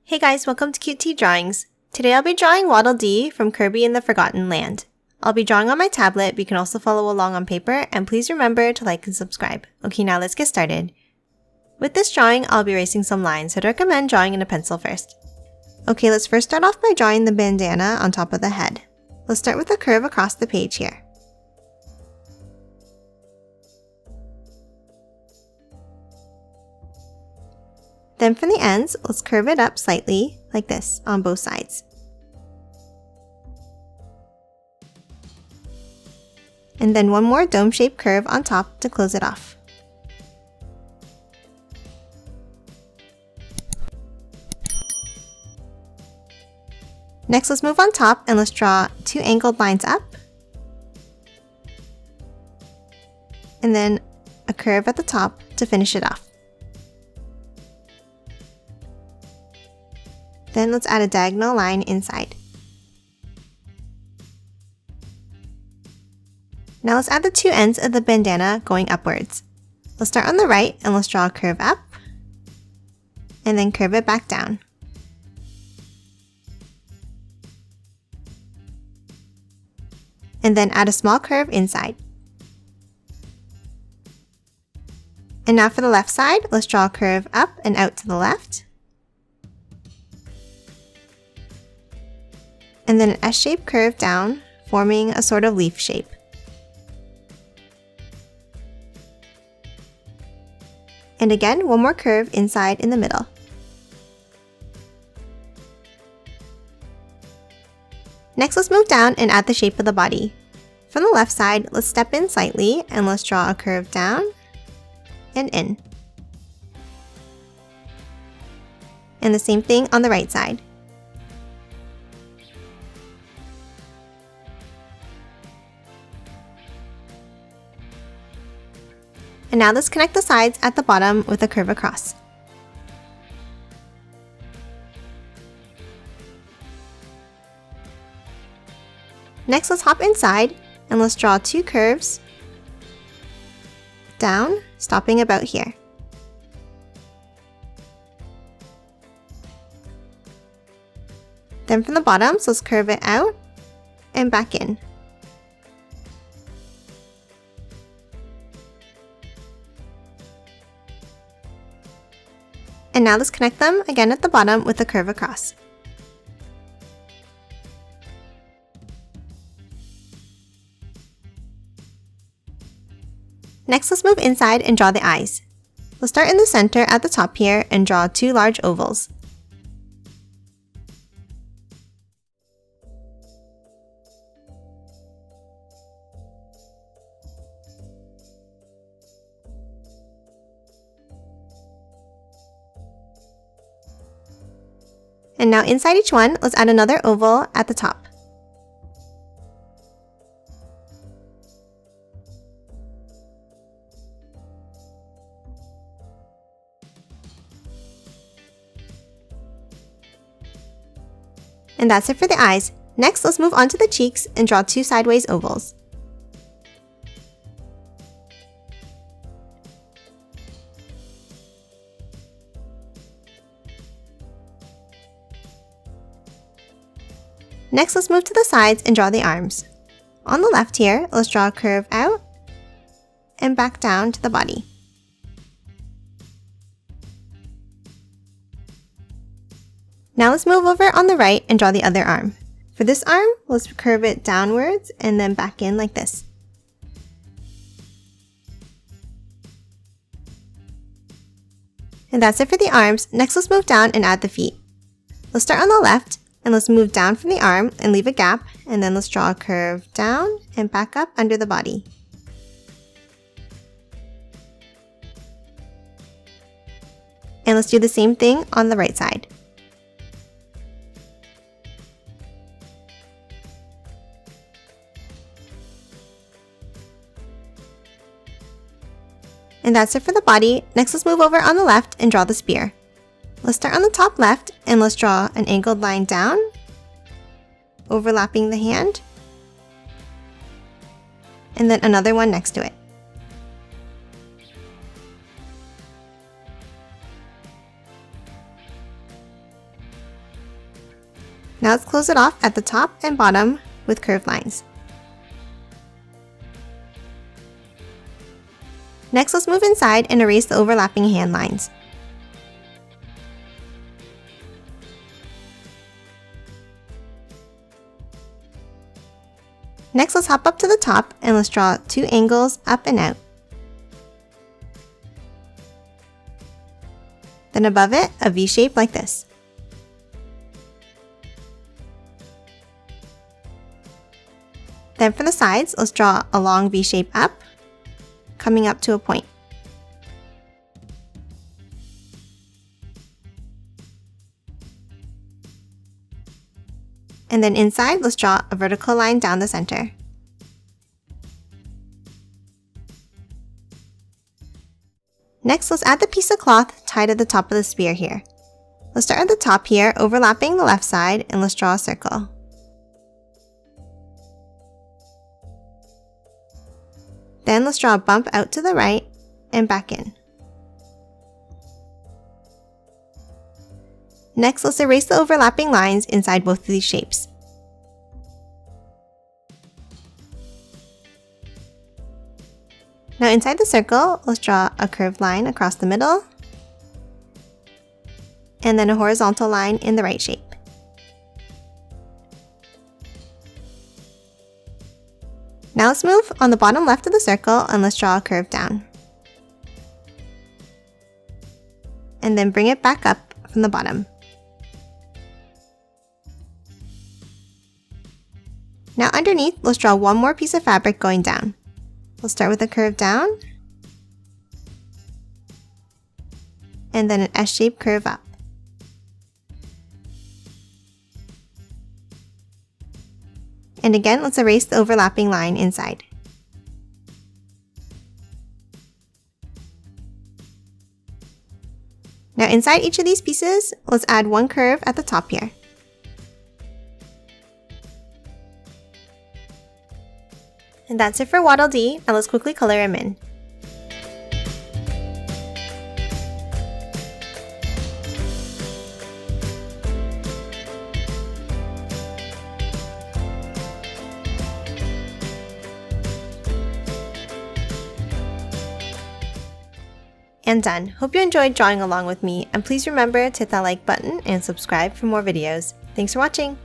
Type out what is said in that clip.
Hey guys, welcome to Cute Tea Drawings. Today I'll be drawing Waddle Dee from Kirby in the Forgotten Land. I'll be drawing on my tablet, but you can also follow along on paper, and please remember to like and subscribe. Okay, now let's get started. With this drawing, I'll be erasing some lines, so I'd recommend drawing in a pencil first. Okay, let's first start off by drawing the bandana on top of the head. Let's start with a curve across the page here. Then from the ends, let's curve it up slightly, like this, on both sides. And then one more dome-shaped curve on top to close it off. Next, let's move on top and let's draw two angled lines up. And then a curve at the top to finish it off. Then let's add a diagonal line inside. Now let's add the two ends of the bandana going upwards. Let's start on the right and let's draw a curve up, and then curve it back down. And then add a small curve inside. And now for the left side, let's draw a curve up and out to the left. And then an S-shaped curve down, forming a sort of leaf shape. And again, one more curve inside in the middle. Next, let's move down and add the shape of the body. From the left side, let's step in slightly and let's draw a curve down and in. And the same thing on the right side. And now let's connect the sides at the bottom with a curve across. Next, let's hop inside and let's draw two curves down, stopping about here. Then from the bottom, so let's curve it out and back in. And now let's connect them again at the bottom with a curve across. Next, let's move inside and draw the eyes. Let's start in the center at the top here and draw two large ovals. And now inside each one, let's add another oval at the top. And that's it for the eyes. Next, let's move on to the cheeks and draw two sideways ovals. Next, let's move to the sides and draw the arms. On the left here, let's draw a curve out and back down to the body. Now let's move over on the right and draw the other arm. For this arm, let's curve it downwards and then back in like this. And that's it for the arms. Next, let's move down and add the feet. Let's start on the left. And let's move down from the arm and leave a gap, and then let's draw a curve down and back up under the body. And let's do the same thing on the right side. And that's it for the body. Next, let's move over on the left and draw the spear. Let's start on the top left and let's draw an angled line down, overlapping the hand, and then another one next to it. Now let's close it off at the top and bottom with curved lines. Next, let's move inside and erase the overlapping hand lines. Next, let's hop up to the top and let's draw 2 angles up and out. Then above it, a V shape like this. Then for the sides, let's draw a long V shape up, coming up to a point. And then inside, let's draw a vertical line down the center. Next, let's add the piece of cloth tied at the top of the spear here. Let's start at the top here, overlapping the left side, and let's draw a circle. Then let's draw a bump out to the right and back in. Next, let's erase the overlapping lines inside both of these shapes. Now inside the circle, let's draw a curved line across the middle, and then a horizontal line in the right shape. Now let's move on the bottom left of the circle and let's draw a curve down. And then bring it back up from the bottom. Now underneath, let's draw one more piece of fabric going down. We'll start with a curve down, and then an S-shaped curve up. And again, let's erase the overlapping line inside. Now inside each of these pieces, let's add one curve at the top here. And that's it for Waddle Dee. Now let's quickly color him in. And done. Hope you enjoyed drawing along with me, and please remember to hit that like button and subscribe for more videos. Thanks for watching!